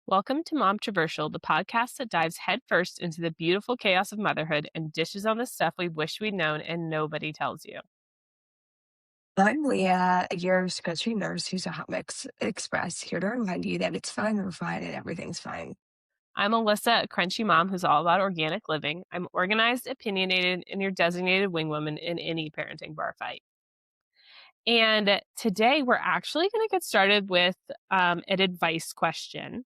Welcome to Momtroversial, the podcast that dives headfirst into the beautiful chaos of motherhood and dishes on the stuff we wish we'd known and nobody tells you. I'm Leah, your country nurse who's a hot mix express, here to remind you that it's fine, we're fine, and everything's fine. I'm Alyssa, a crunchy mom who's all about organic living. I'm organized, opinionated, and your designated wing woman in any parenting bar fight. And today we're actually going to get started with an advice question.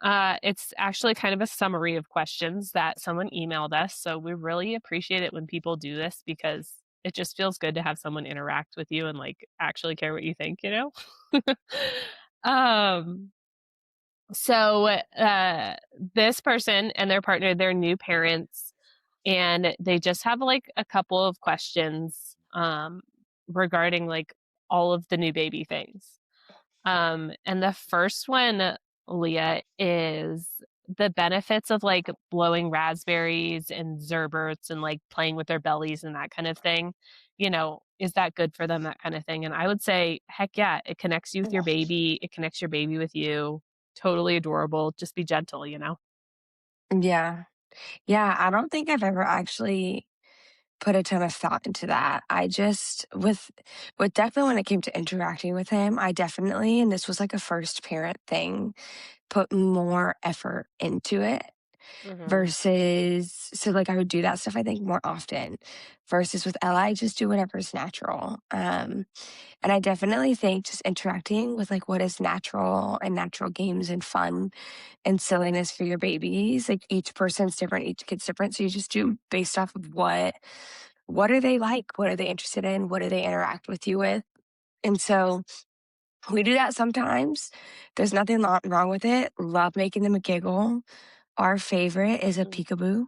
It's actually kind of a summary of questions that someone emailed us. So we really appreciate it when people do this because it just feels good to have someone interact with you and like actually care what you think, you know? um, so this person and their partner, they're new parents and they just have like a couple of questions regarding like all of the new baby things. And the first one, Leah, is the benefits of like blowing raspberries and zerberts and like playing with their bellies and that kind of thing. Is that good for them? That kind of thing. And I would say, heck yeah, it connects you with your baby. It connects your baby with you. Totally adorable. Just be gentle. Yeah. Yeah, I don't think I've ever actually put a ton of thought into that. I just with definitely when it came to interacting with him, I definitely, and this was like a first parent thing, put more effort into it. Hmm. Versus so, like, I would do that stuff, I think, more often, versus with Ella, I just do whatever's natural, and I definitely think just interacting with, like, what is natural and natural games and fun and silliness for your babies, like, each person's different, each kid's different, so you just do based off of what are they like? What are they interested in? What do they interact with you with? And so, we do that sometimes. There's nothing wrong with it. Love making them a giggle. Our favorite is a peekaboo.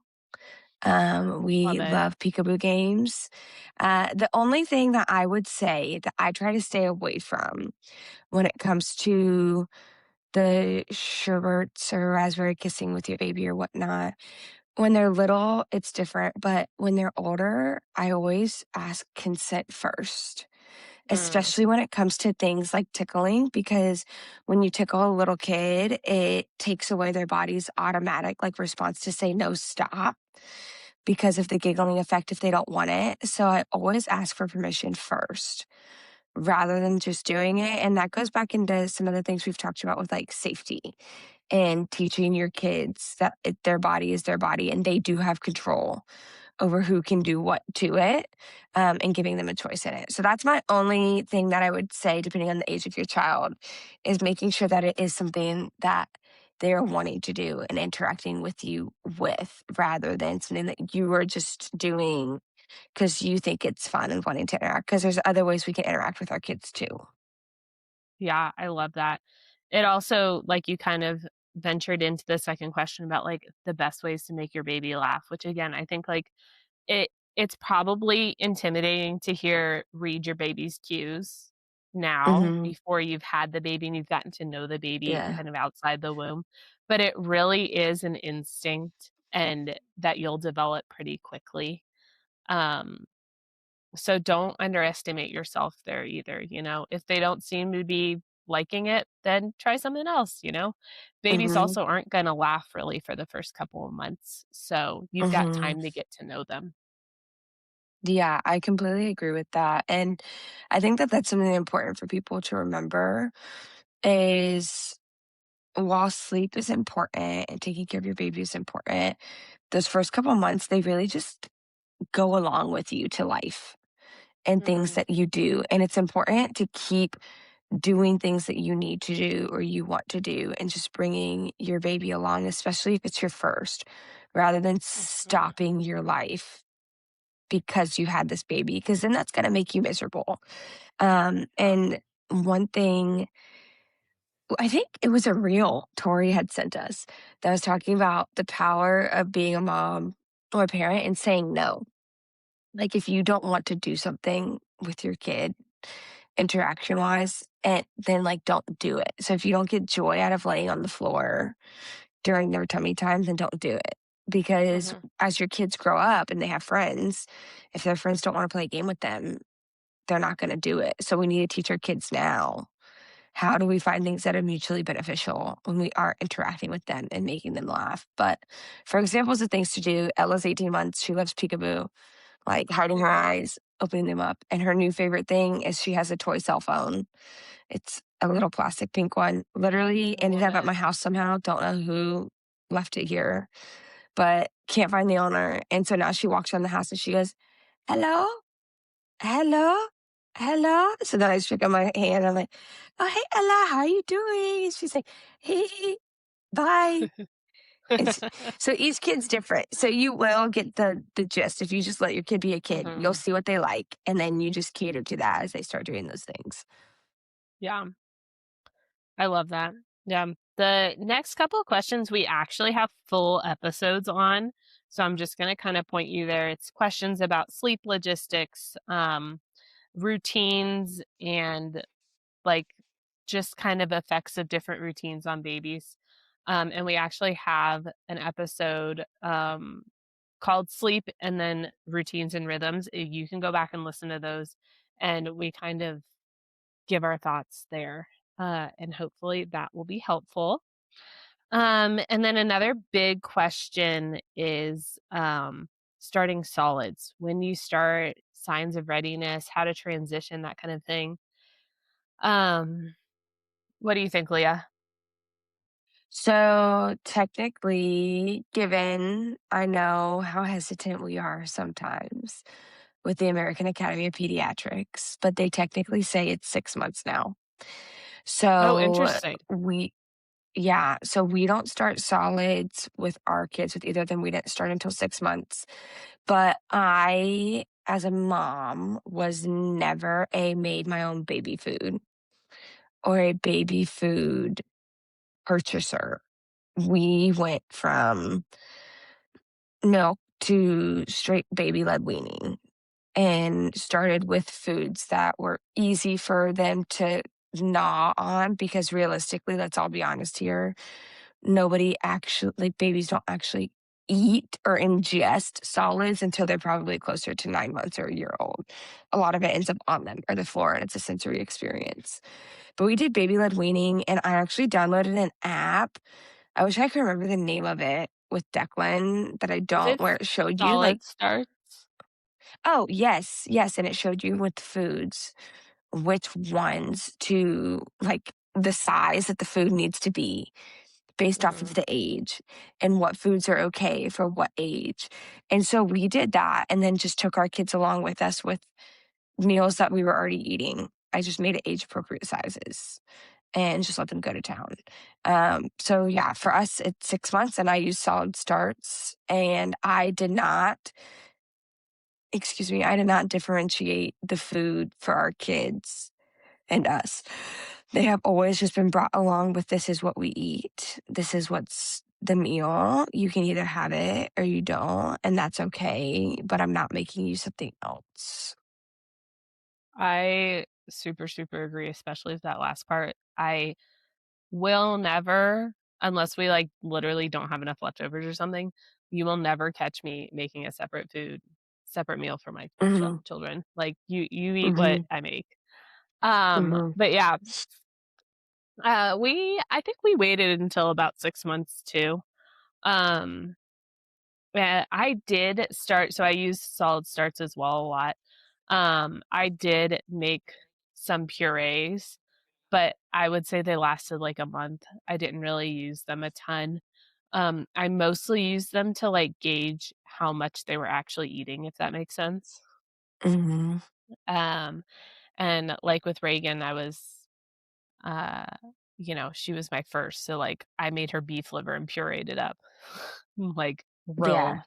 Love We it. love peekaboo games. The only thing that I would say that I try to stay away from when it comes to the sherbets or raspberry kissing with your baby or whatnot, when they're little, it's different. But when they're older, I always ask consent first, Mm, especially when it comes to things like tickling, because when you tickle a little kid, it takes away their body's automatic like response to say no, stop because of the giggling effect if they don't want it. So I always ask for permission first rather than just doing it. And that goes back into some of the things we've talked about with like safety and teaching your kids that their body is their body and they do have control over who can do what to it, and giving them a choice in it. So that's my only thing that I would say, depending on the age of your child, is making sure that it is something that they're wanting to do and interacting with you with, rather than something that you are just doing because you think it's fun and wanting to interact. Because there's other ways we can interact with our kids too. yeah, I love that. It also, like, you kind of ventured into the second question about like the best ways to make your baby laugh, which again, I think like it's probably intimidating to hear read your baby's cues now Hmm. before you've had the baby and you've gotten to know the baby Yeah. kind of outside the womb, but it really is an instinct and that you'll develop pretty quickly. Um, so don't underestimate yourself there either. If they don't seem to be liking it, then try something else. Babies Hmm. also aren't gonna laugh really for the first couple of months, so you've got Hmm. time to get to know them. Yeah, I completely agree with that. And I think that that's something important for people to remember is while sleep is important and taking care of your baby is important, those first couple months, they really just go along with you to life and things Mhm, that you do. And it's important to keep doing things that you need to do or you want to do and just bringing your baby along, especially if it's your first, rather than mhm. stopping your life because you had this baby, because then that's going to make you miserable. And one thing, I think it was a reel Tori had sent us that was talking about the power of being a mom or a parent and saying no. Like if you don't want to do something with your kid interaction wise, and then like don't do it. So if you don't get joy out of laying on the floor during their tummy time, then don't do it. Because Mhm. as your kids grow up and they have friends, if their friends don't want to play a game with them, they're not going to do it. So we need to teach our kids now how do we find things that are mutually beneficial when we are interacting with them and making them laugh? But for examples of things to do, Ella's 18 months. She loves peekaboo, like hiding her eyes, opening them up. And her new favorite thing is she has a toy cell phone. It's a little plastic pink one. Literally I ended love up at it. my house somehow. Don't know who left it here, but can't find the owner. And so now she walks around the house and she goes, hello, hello, hello. So then I just pick up my hand. I'm like, oh, hey, Ella, how are you doing? She's like, hey, bye. It's, so each kid's different. So you will get the gist. If you just let your kid be a kid, you'll Mhm. see what they like. And then you just cater to that as they start doing those things. Yeah, I love that. Yeah. The next couple of questions we actually have full episodes on. So I'm just going to kind of point you there. It's questions about sleep logistics, routines, and like just kind of effects of different routines on babies. And we actually have an episode called Sleep and then Routines and Rhythms. You can go back and listen to those. And we kind of give our thoughts there. And hopefully that will be helpful. And then another big question is starting solids. When you start, signs of readiness, how to transition, that kind of thing. Um, what do you think, Leah? So technically, given I know how hesitant we are sometimes with the American Academy of Pediatrics, but they technically say it's 6 months now. Oh, So interesting. we, yeah, so we don't start solids with our kids, with either of them. We didn't start until 6 months. But I, as a mom, was never a made my own baby food or a baby food purchaser. We went from milk to straight baby led weaning and started with foods that were easy for them to gnaw on because realistically, let's all be honest here, nobody actually, like babies don't actually eat or ingest solids until they're probably closer to 9 months or a year old. A lot of it ends up on them or the floor and it's a sensory experience. But we did baby led weaning and I actually downloaded an app. I wish I could remember the name of it with Declan, but I Is don't, it where it showed you like, solid starts? oh, yes, yes. And it showed you with foods which ones to like the size that the food needs to be based off of Mhm. the age and what foods are okay for what age. And so we did that and then just took our kids along with us with meals that we were already eating. I just made it age appropriate sizes and just let them go to town. So yeah, for us, it's 6 months and I use solid starts and I did not differentiate the food for our kids and us. They have always just been brought along with this is what we eat. This is what's the meal. You can either have it or you don't, and that's okay, but I'm not making you something else. I super, super agree, especially with that last part. I will never, unless we like literally don't have enough leftovers or something, you will never catch me making a separate meal for my Mhm, children. Like you eat what mhm, I make. mhm, But yeah, I think we waited until about 6 months too. Um, I did start, so I use solid starts as well a lot. I did make some purees, but I would say they lasted like a month. I didn't really use them a ton. I mostly used them to like gauge how much they were actually eating, if that makes sense. mhm. Um, and like with Reagan, uh, she was my first, so like I made her beef liver and pureed it up, like Yeah, real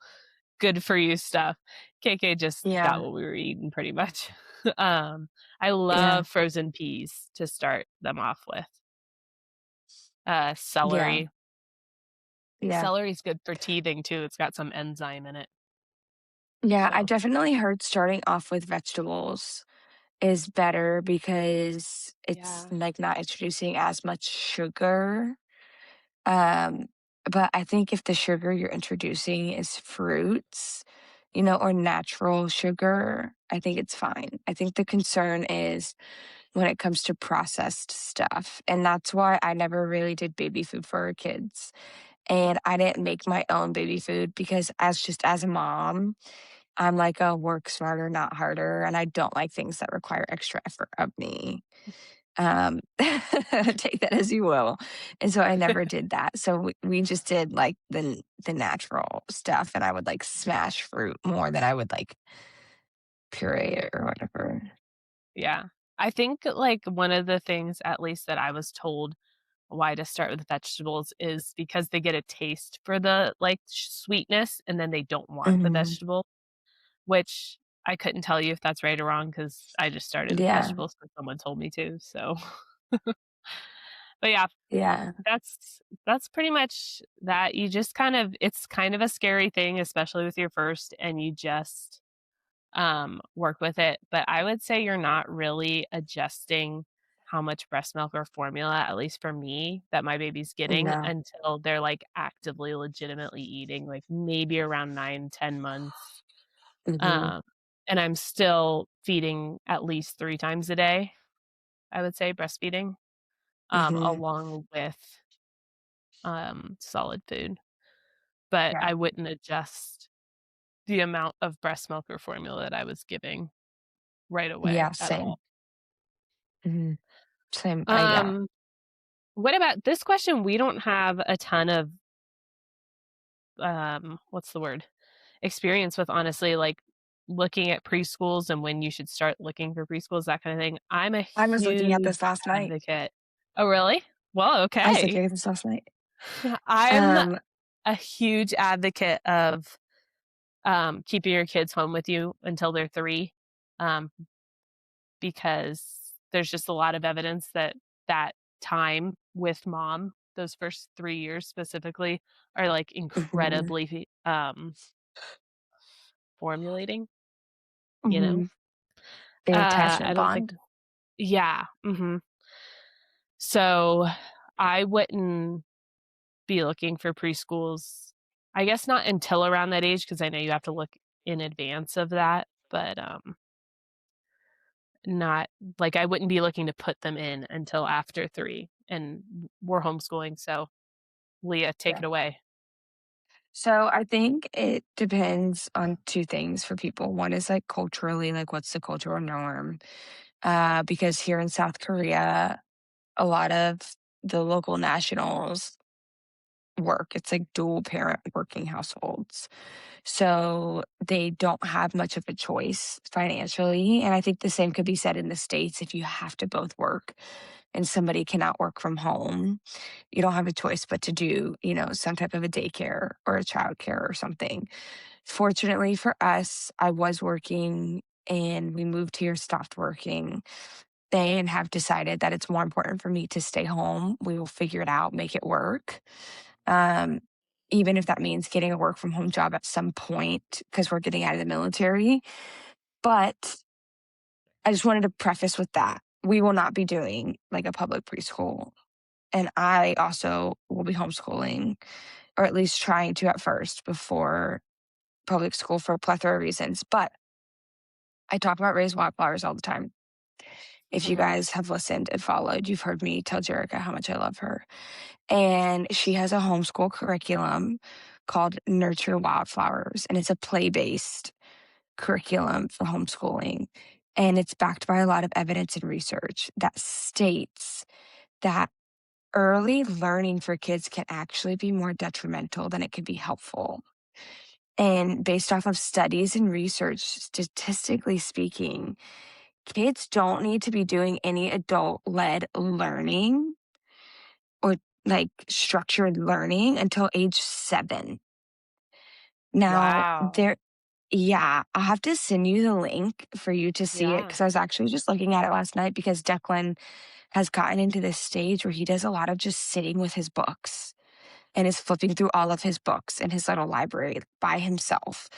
good for you stuff. KK just got yeah, what we were eating pretty much. I yeah, love frozen peas to start them off with. yeah, Celery. yeah. Celery's good for teething too. It's got some enzyme in it. Yeah, I So, definitely heard starting off with vegetables is better because it's, yeah. like, not introducing as much sugar. Um, but I think if the sugar you're introducing is fruits, or natural sugar, I think it's fine. I think the concern is when it comes to processed stuff. And that's why I never really did baby food for our kids. And I didn't make my own baby food because as a mom, I'm like a work smarter, not harder, and I don't like things that require extra effort of me. Take that as you will. And so I never did that. So we just did like the natural stuff, and I would like smash fruit more than I would like puree it or whatever. Yeah. I think, like, one of the things, at least that I was told why to start with vegetables is because they get a taste for the, like, sweetness, and then they don't want the Mhm. vegetable, which I couldn't tell you if that's right or wrong because I just started with Yeah, vegetables because someone told me to, so but yeah, yeah, that's pretty much that. You just kind of it's kind of a scary thing, especially with your first, and you just, work with it, but I would say you're not really adjusting how much breast milk or formula, at least for me, that my baby's getting no, until they're, like, actively legitimately eating, like, maybe around 9, 10 months, mhm, um, and I'm still feeding at least 3 times a day, I would say, breastfeeding, mhm, along with, solid food, but yeah, I wouldn't adjust the amount of breast milk or formula that I was giving right away yeah, at same, all. mhm, same, yeah, Um, what about this question? We don't have a ton of, what's the word? Experience with, honestly, like, looking at preschools and when you should start looking for preschools, that kinda thing. I'm a I was looking at huge this last night. advocate. Oh, really? Well, I was okay. looking at this last night. I'm Um, a huge advocate of, keeping your kids home with you until they're 3, um, because there's just a lot of evidence that that time with mom, those first 3 years specifically, are, like, mhm, incredibly, formulating, you know? mhm, the I attachment don't think. bond. Yeah, mhm. So, I wouldn't be looking for preschools, I guess not until around that age, because I know you have to look in advance of that, but, not like, I wouldn't be looking to put them in until after 3, and we're homeschooling, so Leah, take Yeah. it away. So I think it depends on two things for people. One is like culturally, like what's the cultural norm? Because here in South Korea, a lot of the local nationals work. It's like dual parent working households. So they don't have much of a choice financially. And I think the same could be said in the States if you have to both work and somebody cannot work from home. You don't have a choice but to do, some type of a daycare or a childcare or something. Fortunately for us, I was working and we moved here, stopped working. They have decided that it's more important for me to stay home. We will figure it out, make it work. Um, Even if that means getting a work from home job at some point because we're getting out of the military. But I just wanted to preface with that. We will not be doing like a public preschool. And I also will be homeschooling, or at least trying to at first before public school for a plethora of reasons. But I talk about Raised Wildflowers all the time. If you Mhm. guys have listened and followed, you've heard me tell Jerica how much I love her. And she has a homeschool curriculum called Nurture Wildflowers, and it's a play based curriculum for homeschooling. And it's backed by a lot of evidence and research that states that early learning for kids can actually be more detrimental than it can be helpful. And based off of studies and research, statistically speaking, kids don't need to be doing any adult led learning or like structured learning until age 7. Now, Wow. yeah, I'll have to send you the link for you to see it Yeah. because I was actually just looking at it last night because Declan has gotten into this stage where he does a lot of just sitting with his books and is flipping through all of his books in his little library by himself.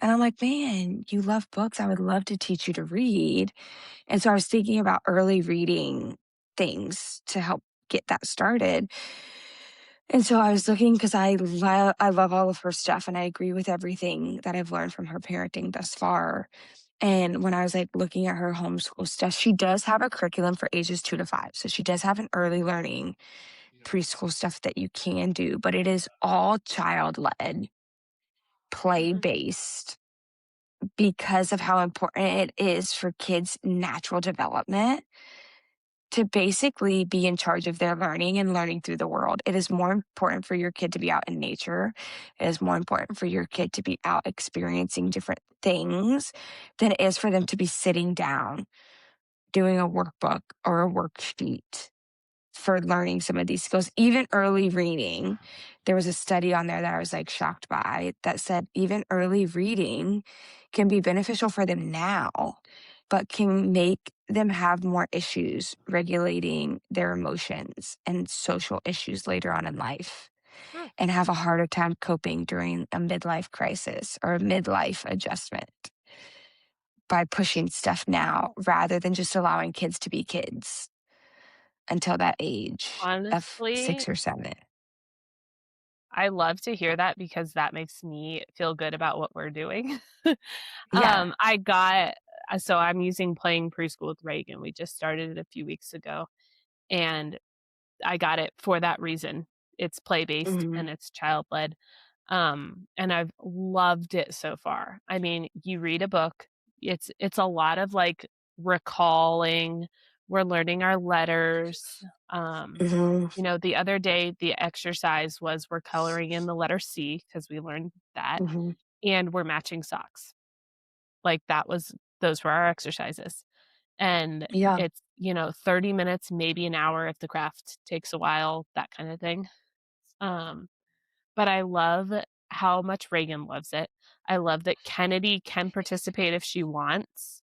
And I'm like, man, you love books. I would love to teach you to read. And so I was thinking about early reading things to help get that started. And so I was looking because I love all of her stuff and I agree with everything that I've learned from her parenting thus far. And when I was like looking at her homeschool stuff, she does have a curriculum for ages 2 to 5. So she does have an early learning preschool stuff that you can do, but it is all child led, play Mhm. based because of how important it is for kids' natural development to basically be in charge of their learning and learning through the world. It is more important for your kid to be out in nature. It is more important for your kid to be out experiencing different things than it is for them to be sitting down doing a workbook or a worksheet for learning some of these skills. Even early reading, there was a study on there that I was like shocked by that said even early reading can be beneficial for them now, but can make them have more issues regulating their emotions and social issues later on in life Hmm. and have a harder time coping during a midlife crisis or a midlife adjustment by pushing stuff now rather than just allowing kids to be kids until that age of Honestly, 6 or 7. I love to hear that because that makes me feel good about what we're doing. Yeah. I got so I'm using Playing Preschool with Reagan. We just started it a few weeks ago, and I got it for that reason. It's play-based Mhm. and it's child-led, and I've loved it so far. I mean, you read a book, it's a lot of, like, recalling, we're learning our letters, Mhm. the other day, the exercise was we're coloring in the letter C because we learned that, Mhm. and we're matching socks. Like, those were our exercises, and Yeah. it's, 30 minutes, maybe an hour if the craft takes a while, that kinda thing. Um, but I love how much Reagan loves it. I love that Kennedy can participate if she wants,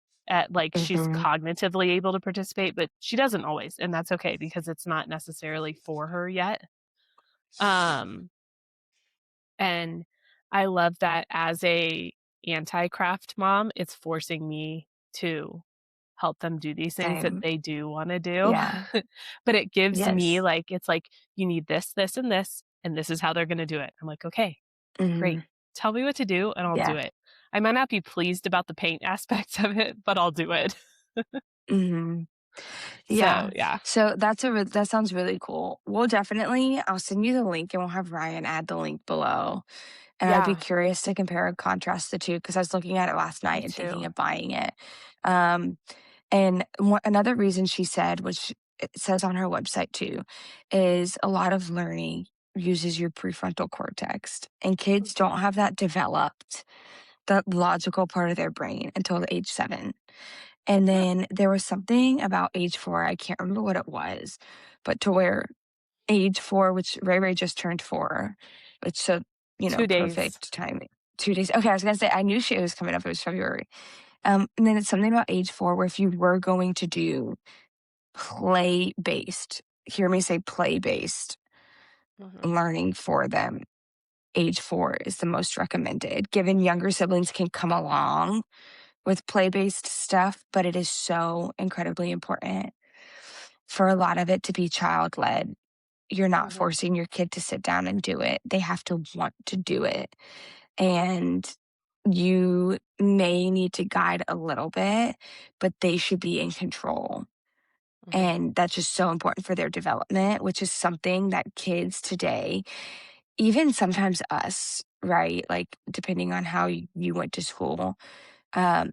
she's Mhm. cognitively able to participate, but she doesn't always, and that's okay because it's not necessarily for her yet. Um, and I love that as a anti-craft mom, it's forcing me to help them do these things that Same. they do wanna do. Yeah. But it gives me, Yes. it's like, "You need this, this, and this is how they're gonna do it." I'm like, "Okay, great. Mhm. Tell me what to do, and I'll Yeah. do it." I might not be pleased about the paint aspect of it, but I'll do it. Mhm. So, Yeah. yeah. So that sounds really cool. I'll send you the link and we'll have Ryan add the link below. And I'd be Yeah, curious to compare and contrast the 2 because I was looking at it last me night and thinking too. of buying it. Um, and another reason she said, which it says on her website too, is a lot of learning uses your prefrontal cortex, and kids Mhm. don't have that developed, the logical part of their brain until the age 7. And Hmm, then there was something about age 4, I can't remember what it was, but to where age 4, which Ray Ray just turned 4, which so, 2 days. perfect timing. 2 days. Okay, I was gonna say I knew she was coming up. It was February. And then it's something about age 4 where if you were going to do play based, hear me say play based Mhm, learning for them, age 4 is the most recommended. Given younger siblings can come along with play based stuff, but it is so incredibly important for a lot of it to be child led. You're not mhm, forcing your kid to sit down and do it. They have to want to do it. And you may need to guide a little bit, but they should be in control. mhm, And that's just so important for their development, which is something that kids today, even sometimes us, right? Like, depending on how you went to school, um,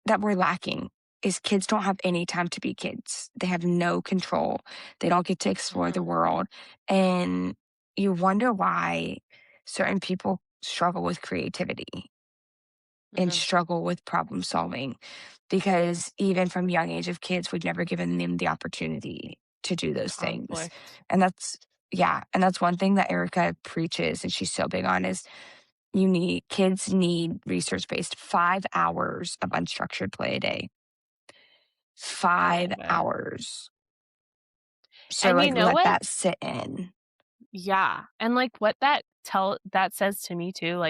that we're lacking is kids don't have any time to be kids. They have no control. They don't get to explore the mhm, world. And you wonder why certain people struggle with creativity and mhm. struggle with problem solving because even from young age of kids, we've never given them the opportunity to do those things. Conflict. And that's one thing that Erica preaches and she's so big on is kids need research based 5 hours of unstructured play a day. I 5 love it. hours. So, And you like, know let what? that sit in. Yeah, and, what that says to me too,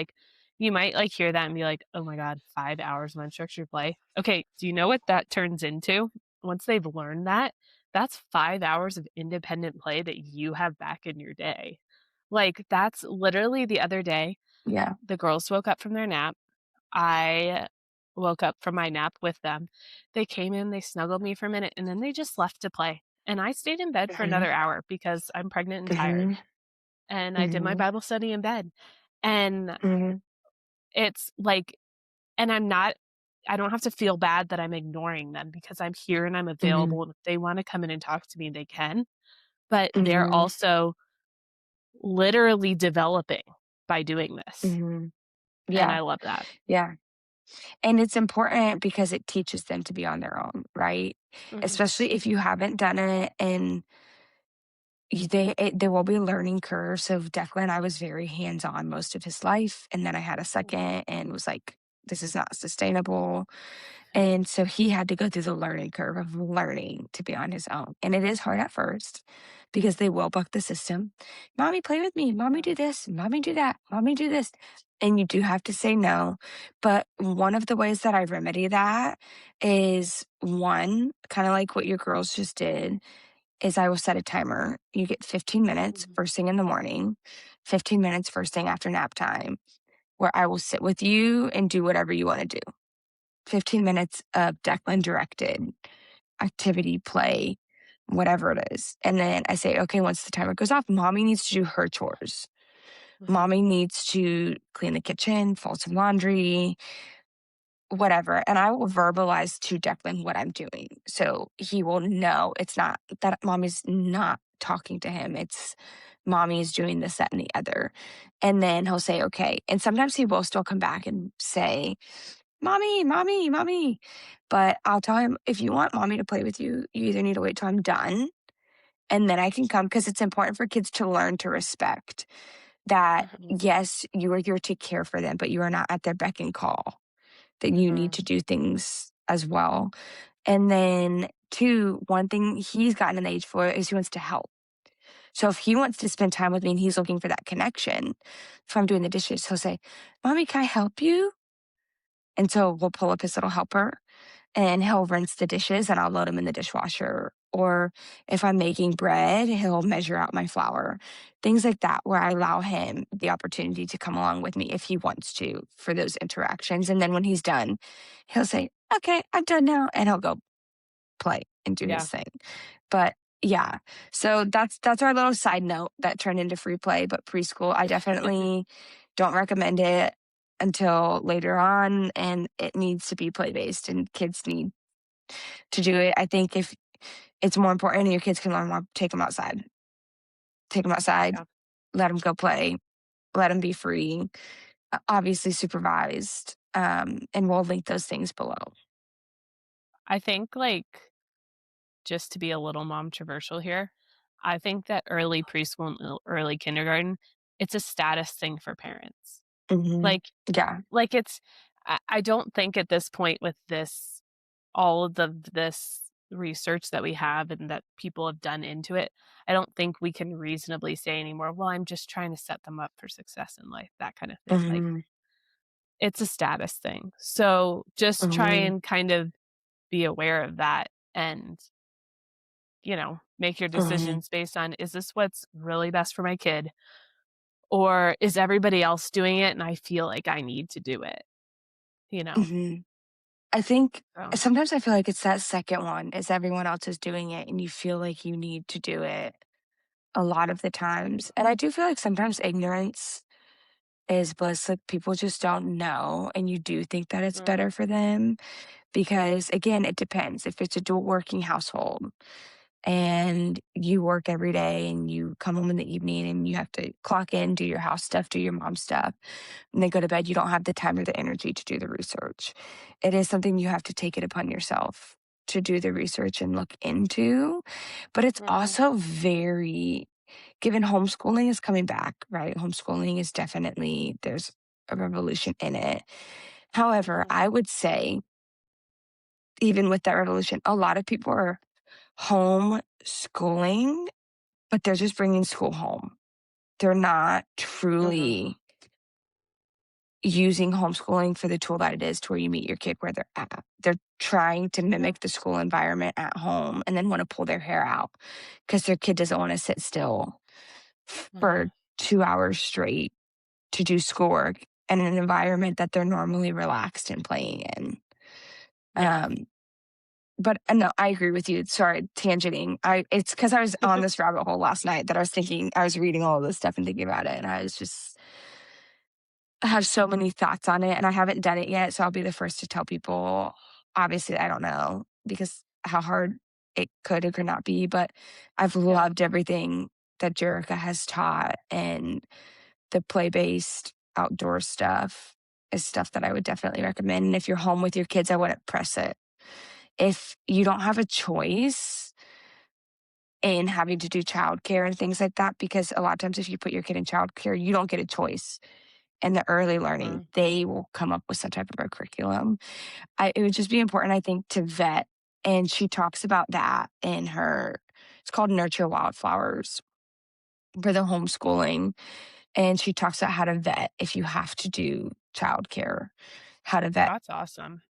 you might, hear that and be like, "Oh my god, 5 hours of unstructured play." Okay, do you know what that turns into? Once they've learned that, that's 5 hours of independent play that you have back in your day. That's literally the other day, Yeah. the girls woke up from their nap. I woke up from my nap with them. They came in, they snuggled me for a minute, and then they just left to play. And I stayed in bed for Mhm, another hour because I'm pregnant and tired. mhm, And I did my mhm, Bible study in bed. And mhm, it's like, and I don't have to feel bad that I'm ignoring them because I'm here and I'm mhm, available. And if they want to come in and talk to me, they can. But they're mhm, also literally developing by doing this. mhm. And Yeah, I love that. yeah. And it's important because it teaches them to be on their own, right? Mhm. Especially if you haven't done it and there will be a learning curve. So Declan, I was very hands on most of his life. And then I had a second and was like, this is not sustainable. And so he had to go through the learning curve of learning to be on his own. And it is hard at first because they will buck the system. Mommy, play with me. Mommy, Yeah. do this. Mommy, do that. Mommy, do this. And you do have to say no. But one of the ways that I remedy that is one, kind of like what your girls just did, is I will set a timer. You get 15 minutes Mhm. first thing in the morning, 15 minutes first thing after nap time, where I will sit with you and do whatever you want to do. 15 minutes of Declan directed activity, play, whatever it is. And then I say, okay, once the timer goes off, mommy needs to do her chores. Mhm. Mommy needs to clean the kitchen, fold some laundry, whatever. And I will verbalize to Declan what I'm doing. So he will know it's not that mommy's not talking to him. It's mommy's doing this, that, and the other. And then he'll say, okay. And sometimes he will still come back and say, mommy, mommy, mommy. But I'll tell him, if you want mommy to play with you, you either need to wait till I'm done and then I can come because it's important for kids to learn to respect that, Mhm. yes, you are here to care for them, but you are not at their beck and call, that you need Mhm. to do things as well. And then, two, one thing he's gotten an age for is he wants to help. So if he wants to spend time with me and he's looking for that connection, if I'm doing the dishes, he'll say, mommy, can I help you? And so we'll pull up his little helper and he'll rinse the dishes and I'll load them in the dishwasher. Or if I'm making bread, he'll measure out my flour. Things like that, where I allow him the opportunity to come along with me if he wants to for those interactions. And then when he's done, he'll say, okay, I'm done now. And he'll go play and do his Yeah. thing. But yeah, so that's our little side note that turned into free play. But preschool, I definitely don't recommend it until later on, and it needs to be play based, and kids need to do it. I think if it's more important and your kids can learn more, take them outside, Yeah. let them go play, let them be free, obviously supervised, and we'll link those things below. I think, like, just to be a little momtroversial here, I think that early preschool and early kindergarten, it's a status thing for parents. Hmm. Like Yeah. it's I don't think at this point with this all of this research that we have and that people have done into it, I don't think we can reasonably say anymore, "Well, I'm just trying to set them up for success in life," that kind of thing. Like, Hmm. it's a status thing. So, just try Hmm. and kind of be aware of that and, make your Hmm. decisions based on, "Is this what's really best for my kid? Or is everybody else doing it and I feel like I need to do it?" You know? Hmm. I think So sometimes I feel like it's that second one is everyone else is doing it and you feel like you need to do it a lot of the times. And I do feel like sometimes ignorance is bliss. Like people just don't know and you do think that it's mhm, better for them because again, it depends. If it's a dual working household and you work every day and you come home in the evening and you have to clock in, do your house stuff, do your mom stuff, and then go to bed, you don't have the time or the energy to do the research. It is something you have to take it upon yourself to do the research and look into. But it's mhm, also given homeschooling is coming back, right? Homeschooling is definitely, there's a revolution in it. However, mhm, I would say, even with that revolution, a lot of people are homeschooling, but they're just bringing school home. They're not mhm, truly using homeschooling for the tool that it is to where you meet your kid where they're at. They're trying to yeah, mimic the school environment at home and then want to pull their hair out because their kid doesn't want to sit still for mhm. 2 hours straight to do schoolwork in an environment that they're normally relaxed and playing in. Yeah. Um, but no, I agree with you. Sorry, tangenting. It's because I was on this rabbit hole last night that I was reading all of this stuff and thinking about it, and I have so many thoughts on it, and I haven't done it yet. So I'll be the first to tell people. Obviously, I don't know because how hard it could or could not be, but I've Yeah. loved everything that Jerica has taught, and the play based outdoor stuff is stuff that I would definitely recommend. And if you're home with your kids, I wouldn't press it. If you don't have a choice in having to do childcare and things like that, because a lot of times if you put your kid in childcare, you don't get a choice. And the early learning, Mhm. they will come up with some type of a curriculum. It would just be important, I think, to vet. And she talks about that in it's called Nurture Wildflowers for the homeschooling. And she talks about how to vet if you have to do childcare, how to vet That's awesome.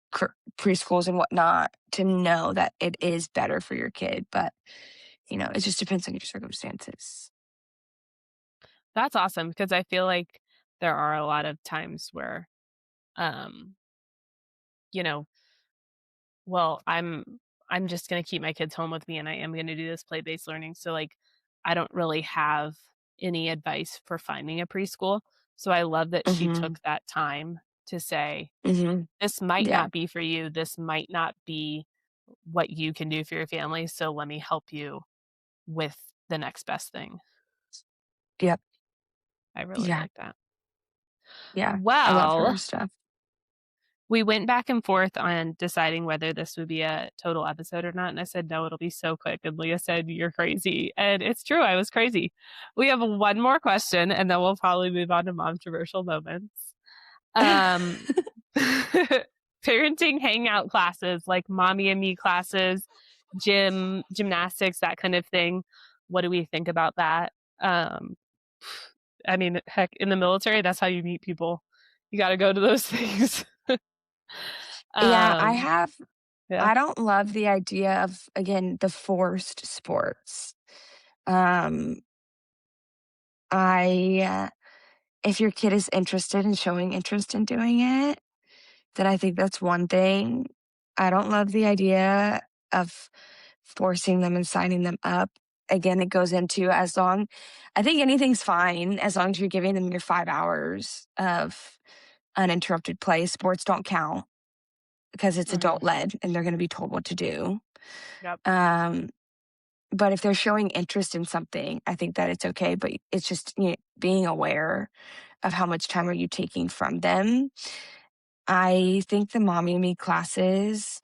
preschools and whatnot to know that it is better for your kid. But, it just depends on your circumstances. That's awesome because I feel like there are a lot of times where, um, you know, well, I'm just gonna keep my kids home with me and I am gonna do this play-based learning. So like I don't really have any advice for finding a preschool. So I love that she Hmm. took that time to say, Hmm. this might Yeah. not be for you. This might not be what you can do for your family. So let me help you with the next best thing. Yep. I really Yeah. like that. Yeah. I love her Well, stuff. we went back and forth on deciding whether this would be a total episode or not, and I said, "No, it'll be so quick," and Leah said, "You're crazy," and it's true, I was crazy. We have one more question, and then we'll probably move on to Momtroversial moments. Um, parenting hangout classes, like mommy and me classes, gymnastics, that kind of thing. What do we think about that? Um, I mean, heck, in the military, that's how you meet people. You gotta go to those things. Yeah, Um, yeah. I don't love the idea of, again, the forced sports. Um, if your kid is interested in showing interest in doing it, then I think that's one thing. I don't love the idea of forcing them and signing them up. Again, it goes into I think anything's fine as long as you're giving them your 5 hours of uninterrupted play. Sports don't count because it's Mhm. adult led and they're going to be told what to do. Yep. Um, but if they're showing interest in something, I think that it's okay. But it's just being aware of how much time are you taking from them. I think the mommy and me classes,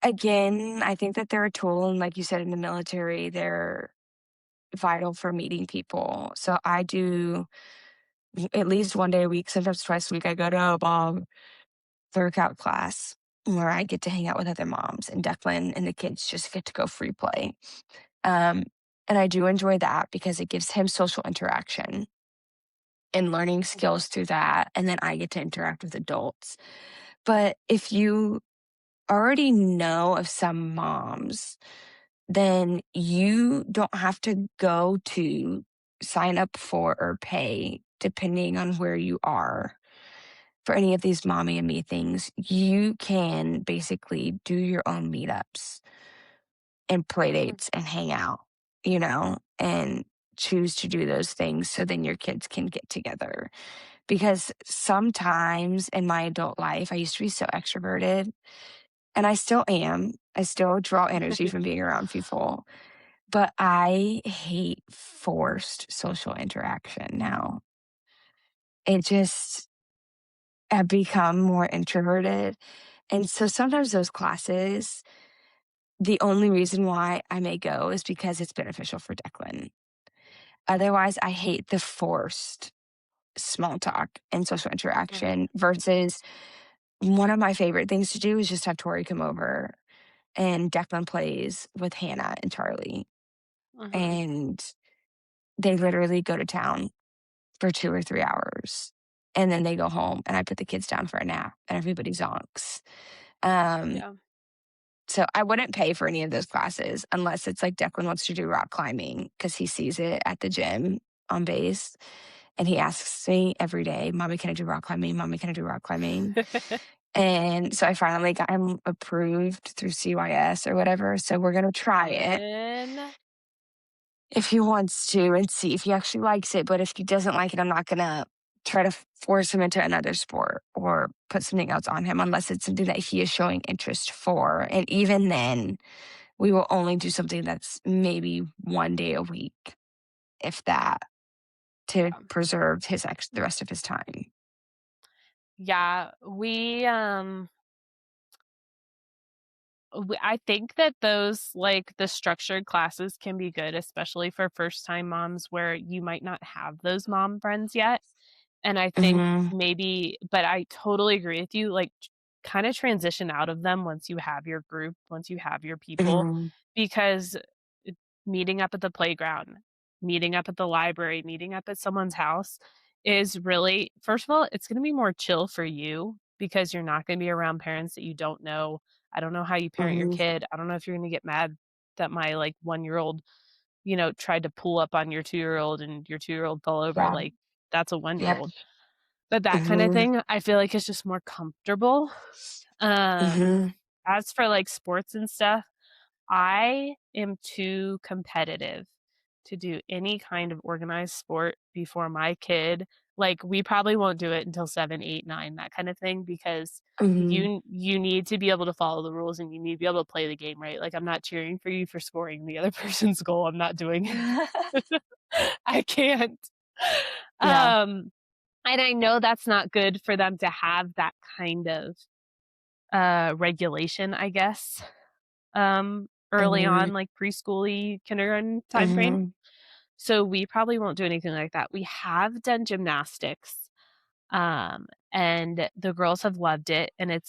again, I think that they're a tool. And like you said, in the military, they're vital for meeting people. So I do at least one day a week, sometimes twice a week, I go to a mom workout class where I get to hang out with other moms, and Declan and the kids just get to go free play. Um, and I do enjoy that because it gives him social interaction and learning Mhm. skills through that. And then I get to interact with adults. But if you already know of some moms, then you don't have to go to sign up for or pay, depending on where you are, for any of these mommy and me things. You can basically do your own meetups and play Mhm. dates and hang out, and choose to do those things so then your kids can get together. Because sometimes in my adult life, I used to be so extroverted, and I still am. I still draw energy from being around people, but I hate forced social interaction now. It just, I've become more introverted. And so sometimes those classes, the only reason why I may go is because it's beneficial for Declan. Otherwise, I hate the forced small talk and social Mhm. interaction versus one of my favorite things to do is just have Tori come over and Declan plays with Hannah and Charlie. Mhm. And they literally go to town for 2 or 3 hours. And then they go home and I put the kids down for a nap and everybody zonks. Um, Yeah. so I wouldn't pay for any of those classes unless it's like Declan wants to do rock climbing because he sees it at the gym on base. And he asks me every day, Mommy, can I do rock climbing? Mommy, can I do rock climbing? And so I finally got him approved through CYS or whatever. So we're going to try it Fun. if he wants to and see if he actually likes it. But if he doesn't like it, I'm not going to try to force him into another sport or put something else on him unless it's something that he is showing interest for. And even then, we will only do something that's maybe 1 day a week, if that, to preserve the rest of his time. Yeah, I think that those, like, the structured classes can be good, especially for first-time moms where you might not have those mom friends yet, and I think Mhm. maybe but I totally agree with you, like, kinda transition out of them once you have your group, once you have your people, Mhm. because it meeting up at the playground, meeting up at the library, meeting up at someone's house is really first of all, it's gonna be more chill for you because you're not gonna be around parents that you don't know. I don't know how you parent your Mhm. kid. I don't know if you're gonna get mad that my, like, one-year-old, you know, tried to pull up on your two-year-old and your two-year-old fell over, Yeah. like, that's a Yep. one-year-old. But that kinda Mhm. thing, I feel like is just more comfortable. Um, Mhm. as for, like, sports and stuff, I am too competitive to do any kind of organized sport before my kid like, we probably won't do it until 7, 8, 9, that kind of thing, because Mhm. you need to be able to follow the rules and you need to be able to play the game right. Like, I'm not cheering for you for scoring the other person's goal, I'm not doing it. I can't. Yeah. Um, and I know that's not good for them to have that kind of, regulation, I guess, early Mhm. on, like preschool-y, kindergarten timeframe. Mhm. So we probably won't do anything like that. We have done gymnastics, and the girls have loved it, and it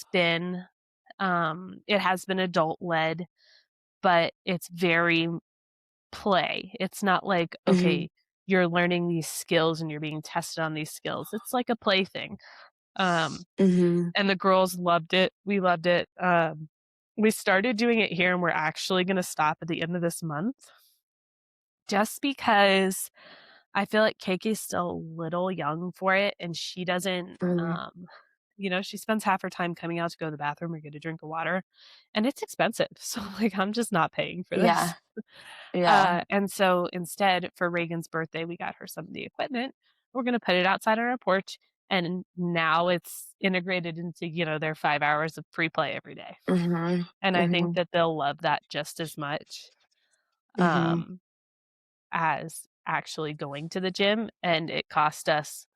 has been adult-led, but it's very play. It's not like, Mhm. okay, you're learning these skills and you're being tested on these skills. It's like a play thing. Um, Mhm. and the girls loved it. We loved it. We started doing it here, and we're actually gonna stop at the end of this month just because I feel like Keki's still a little young for it, and she doesn't, Mhm. you know, she spends half her time coming out to go to the bathroom or get a drink of water, and it's expensive. So, like, I'm just not paying for this. Yeah. Yeah. And so instead, for Reagan's birthday, we got her some of the equipment. We're gonna put it outside on our porch, and now it's integrated into, you know, their 5 hours of free play every day. Mhm. And I think Mhm. that they'll love that just as much, Mhm. um, as actually going to the gym, and it cost us,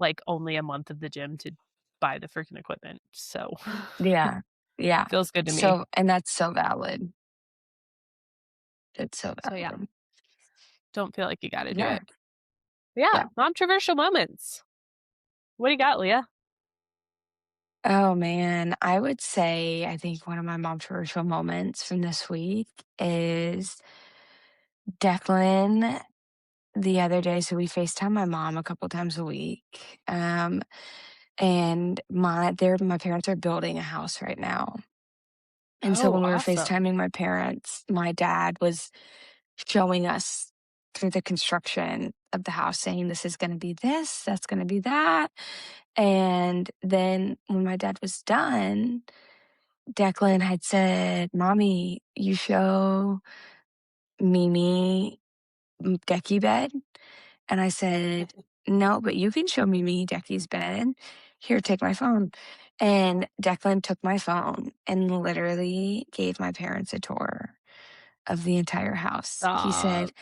like, only a month of the gym to buy the freaking equipment, so Yeah. Yeah. feels good to me. So and that's so valid. It's so So, yeah, valid. don't feel like you gotta do Yeah. it. Yeah, Yeah. controversial moments. What do you got, Leah? Oh, man. I would say I think one of my momtorial moments from this week is Declan the other day. So we FaceTime my mom a couple times a week. And my parents are building a house right now. And so Oh, when we were awesome. FaceTiming my parents, my dad was showing us through the construction of the house, saying, "This is gonna be this, that's gonna be that." And then when my dad was done, Declan had said, "Mommy, you show Mimi Decky bed?" And I said, "No, but you can show Mimi Decky's bed. Here, take my phone." And Declan took my phone and literally gave my parents a tour of the entire house. He said, Stop.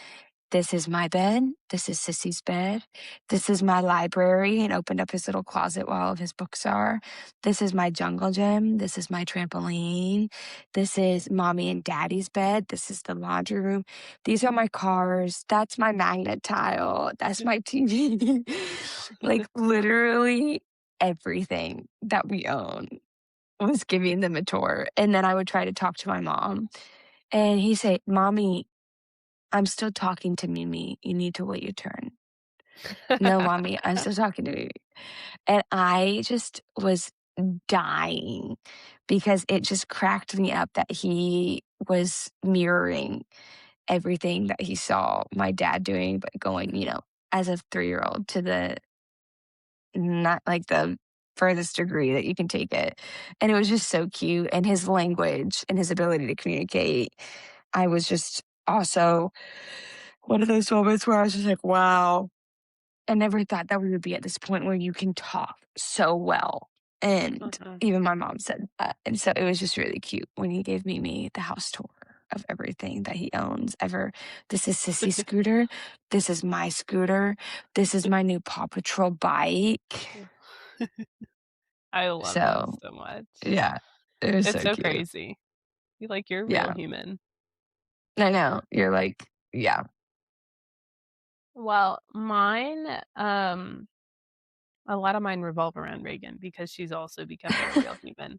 "This is my bed. This is Sissy's bed. This is my library," and opened up his little closet where all of his books are. "This is my jungle gym. This is my trampoline. This is mommy and daddy's bed. This is the laundry room. These are my cars. That's my magnet tile. That's my TV." Like, literally everything that we own was giving them a tour. And then I would try to talk to my mom, and he'd say, "Mommy, I'm still talking to Mimi. You need to wait your turn." "No, mommy, I'm still talking to Mimi." And I just was dying because it just cracked me up that he was mirroring everything that he saw my dad doing, but going, as a 3-year-old to the not like the furthest degree that you can take it. And it was just so cute. And his language and his ability to communicate, I was just also one of those moments where I was just like, wow, I never thought that we would be at this point where you can talk so well. And Mhm. even my mom said that. And so it was just really cute when he gave me the house tour of everything that he owns ever. This is Sissy's scooter. This is my scooter. This is my new Paw Patrol bike. I love him So so much. yeah, it was It's so so cute. crazy. You're a real Yeah, human. I know. You're like, yeah, Well, mine, a lot of mine revolve around Reagan because she's also becoming a real human.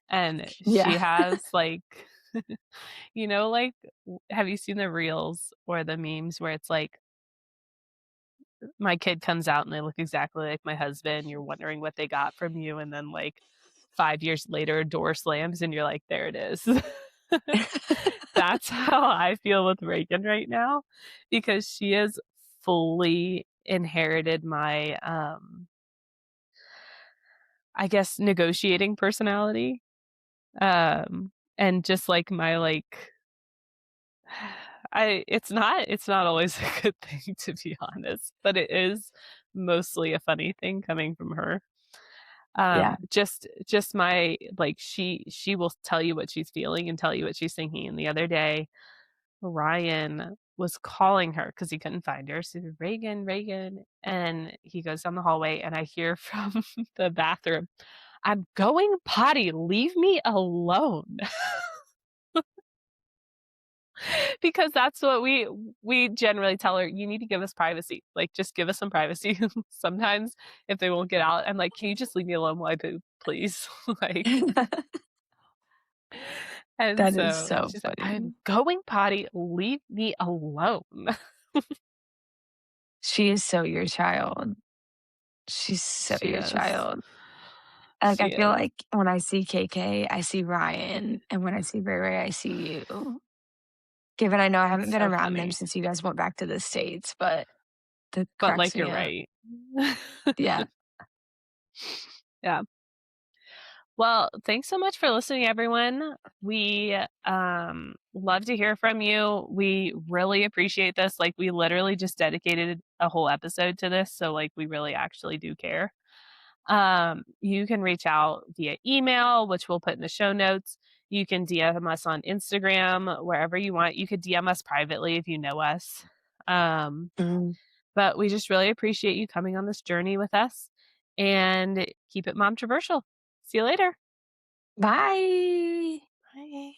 And yeah. she has like, like, have you seen the reels or the memes where it's like my kid comes out and they look exactly like my husband. You're wondering what they got from you. And then, like, 5 years later, a door slams and you're like, there it is. That's how I feel with Reagan right now because she has fully inherited my, I guess, negotiating personality. And just like my, like, it's not always a good thing to be honest, but it is mostly a funny thing coming from her. Yeah. Just my, like, she will tell you what she's feeling and tell you what she's thinking. And the other day, Ryan was calling her because he couldn't find her. So Reagan, Reagan, and he goes down the hallway, and I hear from the bathroom, "I'm going potty. Leave me alone." Because that's what we generally tell her, "You need to give us privacy. Like, just give us some privacy." Sometimes if they won't get out, I'm like, "Can you just leave me alone while I poop, please?" Like, and That is so so she's like, funny. "I'm going potty. Leave me alone." She is so your child. She's so She your is. child. Like, She I feel is. like when I see KK, I see Ryan, and when I see Ray Ray, I see you. Given I know I haven't It's been so around them funny. since you guys went back to the States, but that But, cracks like, me you're up. right. Yeah. Yeah. Well, thanks so much for listening, everyone. We love to hear from you. We really appreciate this. Like, we literally just dedicated a whole episode to this, so like we really actually do care. You can reach out via email, which we'll put in the show notes. You can DM us on Instagram, wherever you want. You could DM us privately if you know us. Um, Mm. but we just really appreciate you coming on this journey with us and keep it Momtroversial. See you later. Bye. Bye.